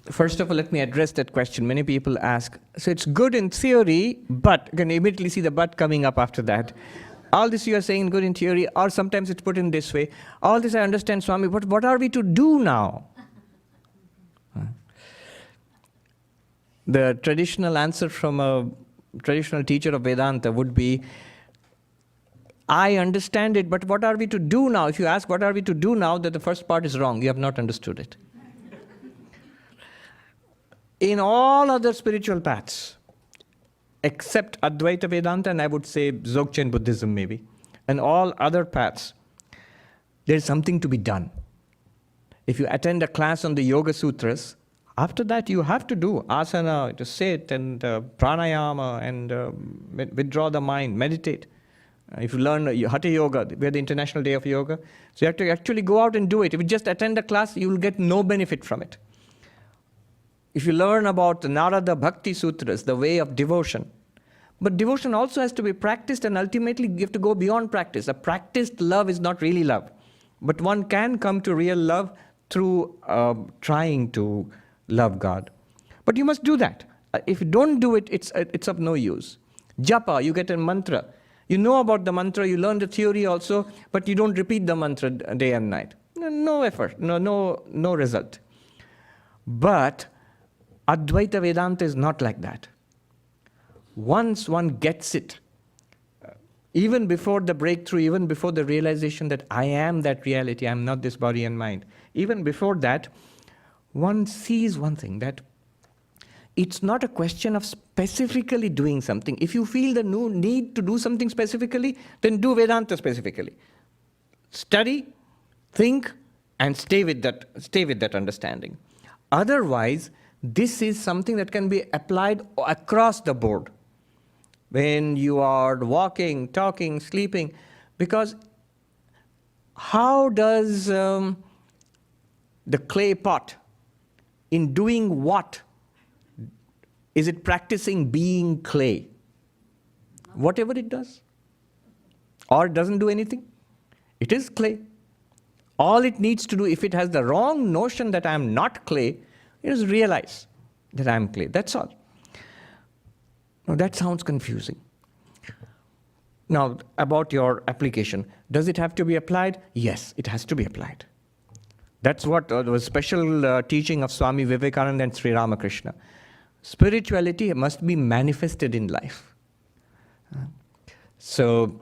First of all, let me address that question. Many people ask, so it's good in theory, but you can immediately see the but coming up after that. All this you are saying good in theory, or sometimes it's put in this way. All this I understand, Swami, but what are we to do now? The traditional answer from a traditional teacher of Vedanta would be, I understand it, but what are we to do now? If you ask what are we to do now, then the first part is wrong. You have not understood it. In all other spiritual paths, except Advaita Vedanta, and I would say Dzogchen Buddhism maybe, and all other paths, there is something to be done. If you attend a class on the Yoga Sutras, after that you have to do asana, to sit, and pranayama, and withdraw the mind, meditate. If you learn Hatha Yoga, we have the International Day of Yoga, so you have to actually go out and do it. If you just attend a class, you will get no benefit from it. If you learn about the Narada Bhakti Sutras, the way of devotion, but devotion also has to be practiced, and ultimately you have to go beyond practice. A practiced love is not really love, but one can come to real love through trying to love God. But you must do that. If you don't do it, it's of no use. Japa, you get a mantra. You know about the mantra, you learn the theory also, but you don't repeat the mantra day and night. No effort, no result. But Advaita Vedanta is not like that. Once one gets it, even before the breakthrough, even before the realization that I am that reality, I am not this body and mind, even before that, one sees one thing, that it's not a question of specifically doing something. If you feel the need to do something specifically, then do Vedanta specifically. Study, think, and stay with that understanding. Otherwise, this is something that can be applied across the board. When you are walking, talking, sleeping, because how does the clay pot, in doing what? Is it practicing being clay? Whatever it does. Or it doesn't do anything. It is clay. All it needs to do, if it has the wrong notion that I am not clay, it is realize that I am clay. That's all. Now that sounds confusing. Now about your application. Does it have to be applied? Yes, it has to be applied. That's what the special teaching of Swami Vivekananda and Sri Ramakrishna. Spirituality must be manifested in life. So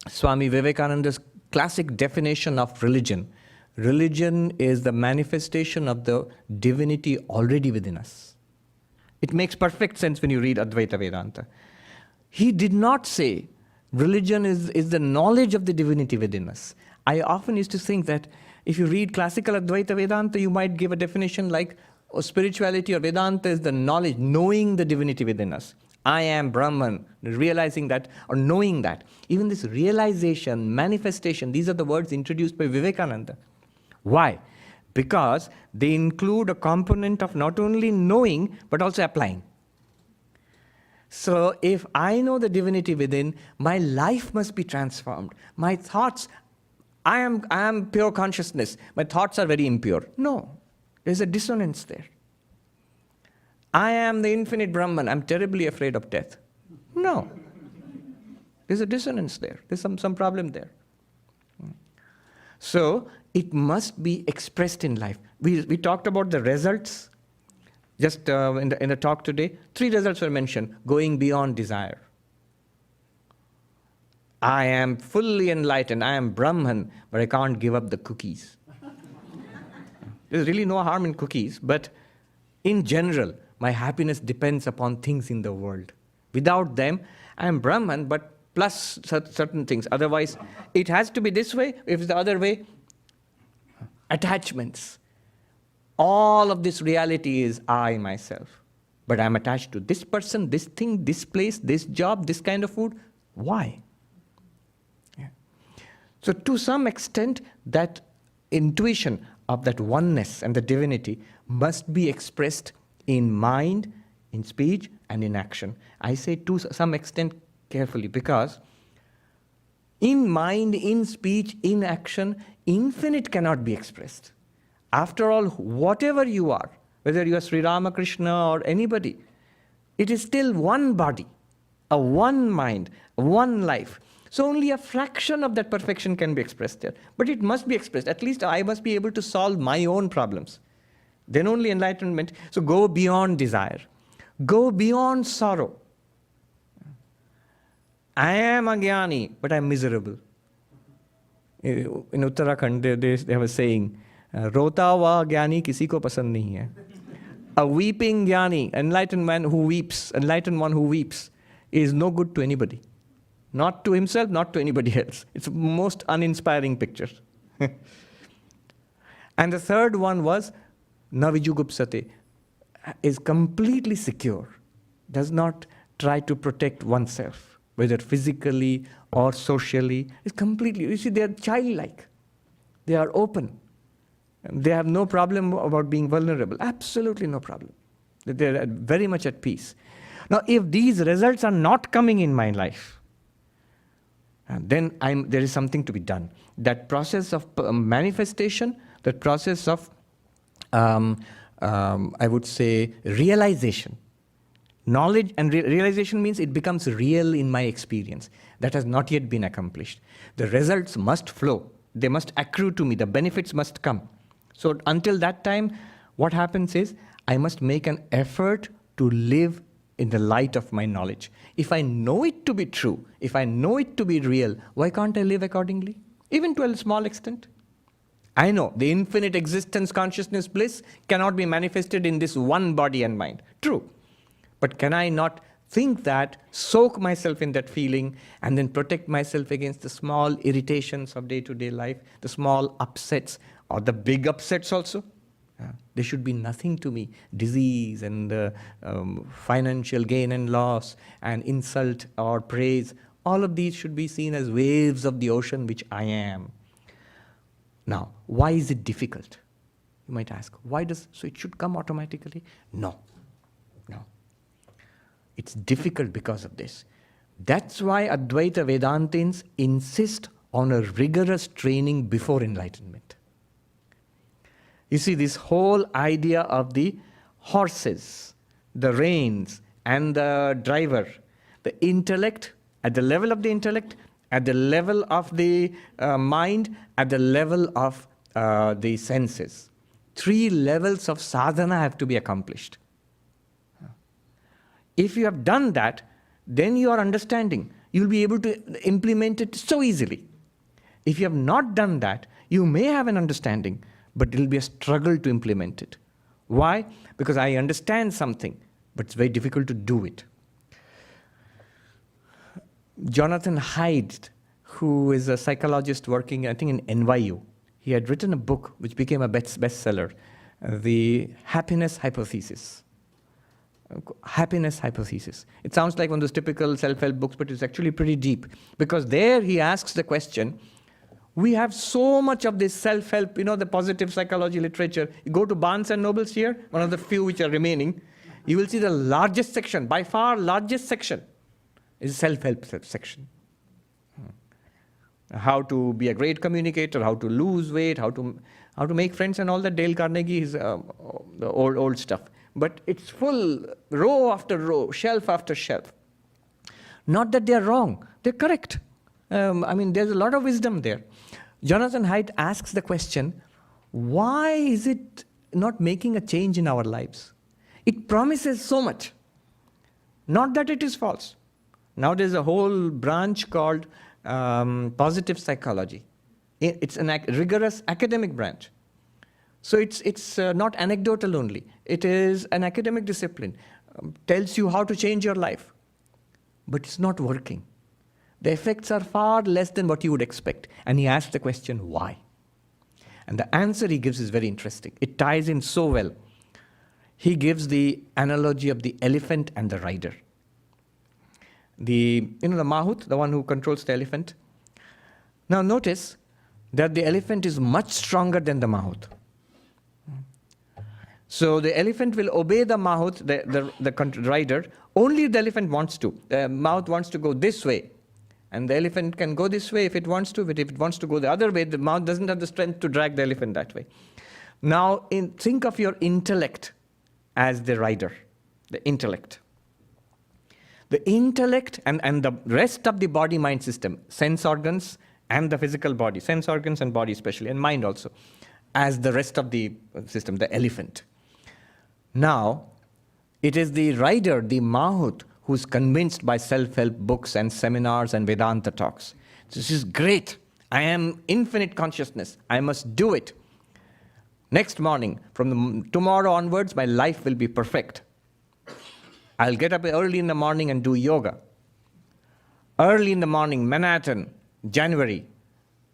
Swami Vivekananda's classic definition of religion. Religion is the manifestation of the divinity already within us. It makes perfect sense when you read Advaita Vedanta. He did not say religion is the knowledge of the divinity within us. I often used to think that if you read classical Advaita Vedanta, you might give a definition like spirituality or Vedanta is the knowledge, knowing the divinity within us. I am Brahman, realizing that or knowing that. Even this realization, manifestation, these are the words introduced by Vivekananda. Why? Because they include a component of not only knowing, but also applying. So if I know the divinity within, my life must be transformed. My thoughts, I am pure consciousness. My thoughts are very impure. No, there's a dissonance there. I am the infinite Brahman. I'm terribly afraid of death. No, there's a dissonance there. There's some problem there. So it must be expressed in life. We talked about the results just in the talk today. 3 results were mentioned. Going beyond desire. I am fully enlightened. I am Brahman, but I can't give up the cookies. There's really no harm in cookies, but in general, my happiness depends upon things in the world. Without them, I am Brahman, but plus certain things. Otherwise, it has to be this way. If it's the other way, attachments. All of this reality is I, myself. But I'm attached to this person, this thing, this place, this job, this kind of food. Why? Yeah. So to some extent, that intuition of that oneness and the divinity must be expressed in mind, in speech, and in action. I say to some extent carefully, because in mind, in speech, in action, infinite cannot be expressed. After all, whatever you are, whether you are Sri Ramakrishna or anybody, it is still one body, a one mind, one life. So only a fraction of that perfection can be expressed there. But it must be expressed. At least I must be able to solve my own problems. Then only enlightenment. So go beyond desire. Go beyond sorrow. I am a jnani, but I am miserable. In Uttarakhand, they have a saying, Rota hua jnani kisi ko pasand nahi hai. A weeping jnani, enlightened one who weeps, is no good to anybody. Not to himself, not to anybody else. It's a most uninspiring picture. And the third one was, na vijugupsate, is completely secure, does not try to protect oneself, whether physically or socially. It's completely, you see, they are childlike. They are open. They have no problem about being vulnerable. Absolutely no problem. They are very much at peace. Now, if these results are not coming in my life, then there is something to be done. That process of manifestation, that process of, I would say, realization. Knowledge and realization means it becomes real in my experience. That has not yet been accomplished. The results must flow. They must accrue to me. The benefits must come. So until that time, what happens is I must make an effort to live in the light of my knowledge. If I know it to be true, if I know it to be real, why can't I live accordingly? Even to a small extent. I know the infinite existence, consciousness, bliss cannot be manifested in this one body and mind. True. But can I not think that, soak myself in that feeling, and then protect myself against the small irritations of day-to-day life, the small upsets, or the big upsets also? There should be nothing to me. Disease and financial gain and loss and insult or praise, all of these should be seen as waves of the ocean which I am. Now, why is it difficult? You might ask, so it should come automatically? No. It's difficult because of this. That's why Advaita Vedantins insist on a rigorous training before enlightenment. You see, this whole idea of the horses, the reins, and the driver, the intellect, at the level of the intellect, at the level of the mind, at the level of the senses. 3 levels of sadhana have to be accomplished. If you have done that, then you are understanding. You'll be able to implement it so easily. If you have not done that, you may have an understanding, but it will be a struggle to implement it. Why? Because I understand something, but it's very difficult to do it. Jonathan Haidt, who is a psychologist working, I think, in NYU, he had written a book which became a bestseller, The Happiness Hypothesis. Happiness Hypothesis. It sounds like one of those typical self-help books, but it's actually pretty deep. Because there he asks the question, we have so much of this self-help, the positive psychology literature. You go to Barnes and Noble's here, one of the few which are remaining, you will see the largest section, by far largest section, is self-help section. How to be a great communicator, how to lose weight, how to make friends and all that. Dale Carnegie is the old stuff. But it's full, row after row, shelf after shelf. Not that they're wrong, they're correct. There's a lot of wisdom there. Jonathan Haidt asks the question, why is it not making a change in our lives? It promises so much. Not that it is false. Now there's a whole branch called positive psychology. It's a rigorous academic branch. So it's not anecdotal only. It is an academic discipline. Tells you how to change your life. But it's not working. The effects are far less than what you would expect. And he asks the question, why? And the answer he gives is very interesting. It ties in so well. He gives the analogy of the elephant and the rider. The mahout, the one who controls the elephant. Now notice that the elephant is much stronger than the mahout. So the elephant will obey the mahout, the rider, only if the elephant wants to. The mahout wants to go this way. And the elephant can go this way if it wants to, but if it wants to go the other way, the mahout doesn't have the strength to drag the elephant that way. Now, think of your intellect as the rider, the intellect. The intellect and the rest of the body-mind system, sense organs and the physical body, sense organs and body especially, and mind also, as the rest of the system, the elephant. Now, it is the rider, the Mahout, who's convinced by self-help books and seminars and Vedanta talks. This is great. I am infinite consciousness. I must do it. Next morning, from tomorrow onwards, my life will be perfect. I'll get up early in the morning and do yoga. Early in the morning, Manhattan, January,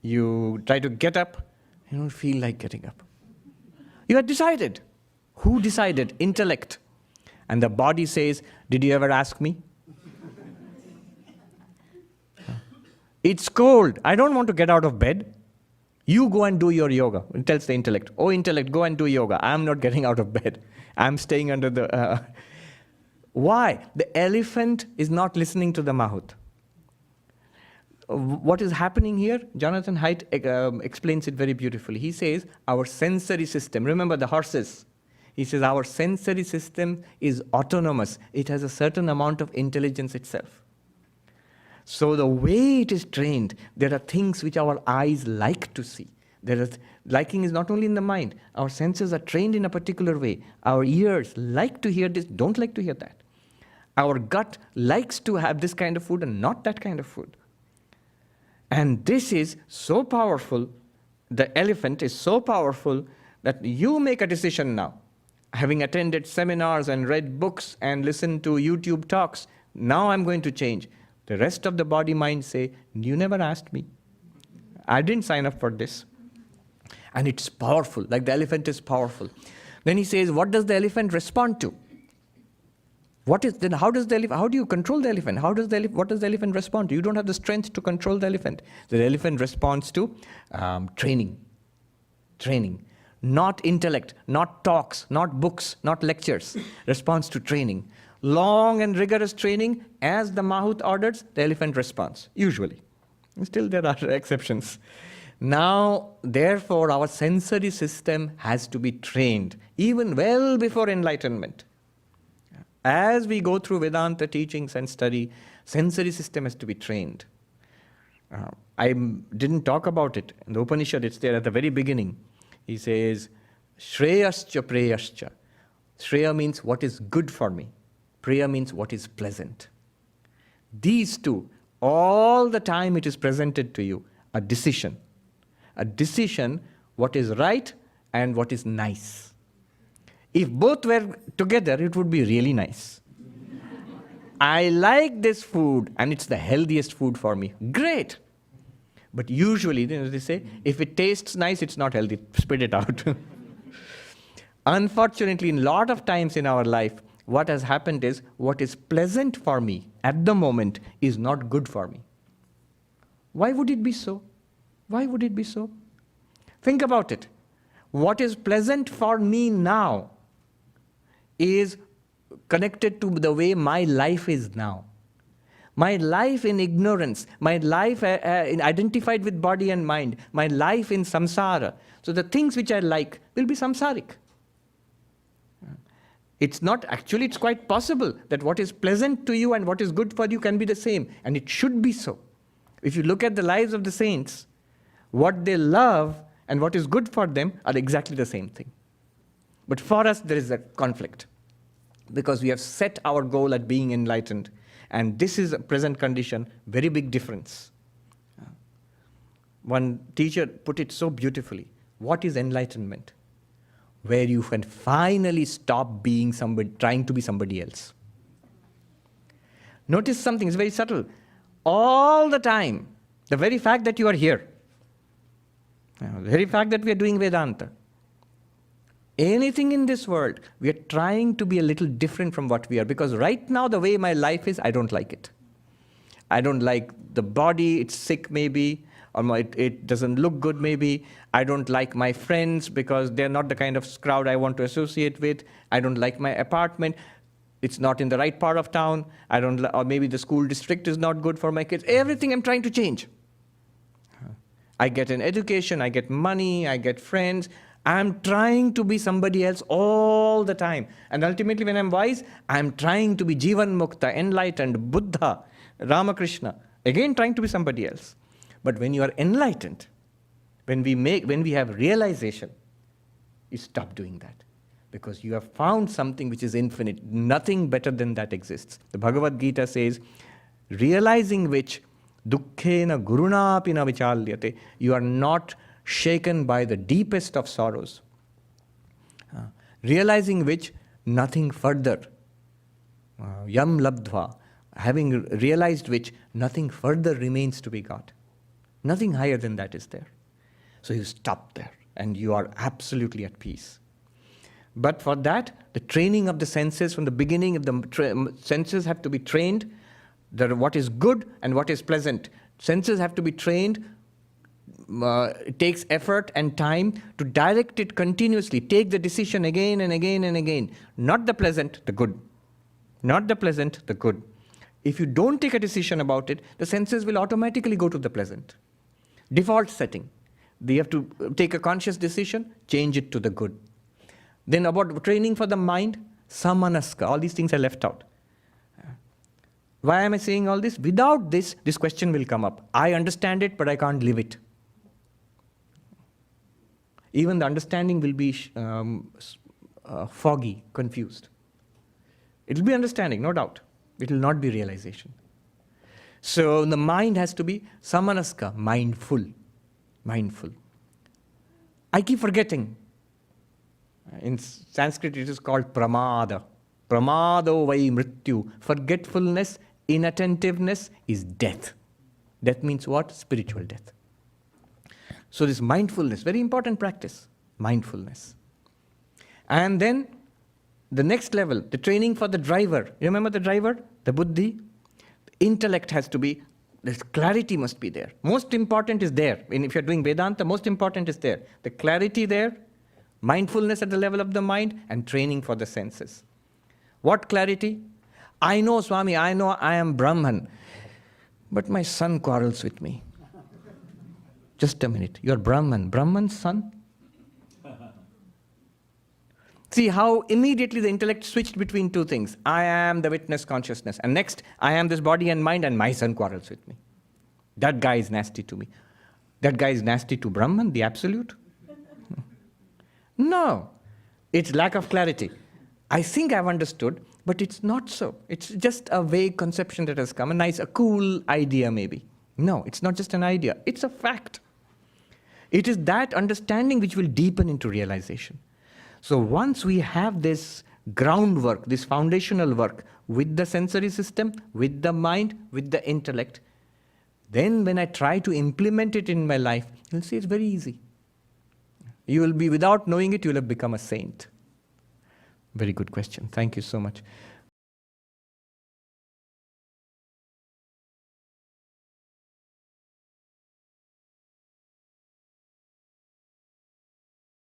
you try to get up, you don't feel like getting up. You had decided. Who decided? Intellect. And the body says, did you ever ask me? It's cold. I don't want to get out of bed. You go and do your yoga. It tells the intellect, oh intellect, go and do yoga. I'm not getting out of bed. I'm staying under the... Why? The elephant is not listening to the Mahout. What is happening here? Jonathan Haidt explains it very beautifully. He says, our sensory system, remember the horses, he says our sensory system is autonomous. It has a certain amount of intelligence itself. So the way it is trained, there are things which our eyes like to see. Liking is not only in the mind. Our senses are trained in a particular way. Our ears like to hear this, don't like to hear that. Our gut likes to have this kind of food and not that kind of food. And this is so powerful, the elephant is so powerful that you make a decision now. Having attended seminars and read books and listened to YouTube talks, now I'm going to change. The rest of the body-mind say, you never asked me. I didn't sign up for this. And it's powerful, like the elephant is powerful. Then he says, what does the elephant respond to? How do you control the elephant? What does the elephant respond to? You don't have the strength to control the elephant. The elephant responds to training. Not intellect, not talks, not books, not lectures. Responds to training. Long and rigorous training, as the Mahout orders, the elephant responds, usually. Still there are exceptions. Now, therefore, our sensory system has to be trained, even well before enlightenment. As we go through Vedanta teachings and study, sensory system has to be trained. I didn't talk about it. In the Upanishad, it's there at the very beginning. He says, Shreyascha Preyascha. Shreya means what is good for me. Preya means what is pleasant. These two, all the time it is presented to you, a decision. A decision, what is right and what is nice. If both were together, it would be really nice. I like this food and it's the healthiest food for me. Great. But usually, they say, if it tastes nice, it's not healthy. Spit it out. Unfortunately, a lot of times in our life, what has happened is, what is pleasant for me at the moment is not good for me. Why would it be so? Why would it be so? Think about it. What is pleasant for me now is connected to the way my life is now. My life in ignorance, my life identified with body and mind, my life in samsara. So the things which I like will be samsaric. It's not, actually it's quite possible that what is pleasant to you and what is good for you can be the same, and it should be so. If you look at the lives of the saints, what they love and what is good for them are exactly the same thing. But for us, there is a conflict because we have set our goal at being enlightened. And this is a present condition, very big difference. One teacher put it so beautifully. What is enlightenment? Where you can finally stop being somebody, trying to be somebody else. Notice something, it's very subtle. All the time, the very fact that you are here, the very fact that we are doing Vedanta, anything in this world, we are trying to be a little different from what we are. Because right now, the way my life is, I don't like it. I don't like the body, it's sick maybe, or it doesn't look good maybe. I don't like my friends because they're not the kind of crowd I want to associate with. I don't like my apartment. It's not in the right part of town. Or maybe the school district is not good for my kids. Everything I'm trying to change. I get an education, I get money, I get friends. I'm trying to be somebody else all the time. And ultimately, when I'm wise, I'm trying to be Jivan Mukta, enlightened, Buddha, Ramakrishna. Again, trying to be somebody else. But when you are enlightened, when we have realization, you stop doing that. Because you have found something which is infinite. Nothing better than that exists. The Bhagavad Gita says, realizing which, dukkhena gurunapi na vichalyate, you are not shaken by the deepest of sorrows. Realizing which, nothing further. Yam labdhva, having realized which, nothing further remains to be got. Nothing higher than that is there. So you stop there and you are absolutely at peace. But for that, the training of the senses from the beginning, the senses have to be trained. What is good and what is pleasant. Senses have to be trained. It takes effort and time to direct it continuously. Take the decision again and again and again. Not the pleasant, the good. Not the pleasant, the good. If you don't take a decision about it, the senses will automatically go to the pleasant. Default setting. You have to take a conscious decision, change it to the good. Then about training for the mind, samanaska, all these things are left out. Why am I saying all this? Without this, this question will come up. I understand it, but I can't live it. Even the understanding will be foggy, confused. It will be understanding, no doubt. It will not be realization. So the mind has to be samanaska, mindful. Mindful. I keep forgetting. In Sanskrit, it is called pramada. Pramado vai mrityu. Forgetfulness, inattentiveness is death. Death means what? Spiritual death. So this mindfulness, very important practice. Mindfulness. And then the next level, the training for the driver. You remember the driver? The buddhi? Intellect has to be, this clarity must be there. Most important is there. And if you're doing Vedanta, most important is there. The clarity there, mindfulness at the level of the mind, and training for the senses. What clarity? I know, Swami, I know I am Brahman, but my son quarrels with me. Just a minute. You're Brahman. Brahman's son? See how immediately the intellect switched between two things. I am the witness consciousness. And next, I am this body and mind, and my son quarrels with me. That guy is nasty to me. That guy is nasty to Brahman, the absolute? No. It's lack of clarity. I think I've understood, but it's not so. It's just a vague conception that has come, a cool idea maybe. No, it's not just an idea. It's a fact. It is that understanding which will deepen into realization. So once we have this groundwork, this foundational work with the sensory system, with the mind, with the intellect, then when I try to implement it in my life, you'll see it's very easy. You will be, without knowing it, you will have become a saint. Very good question. Thank you so much.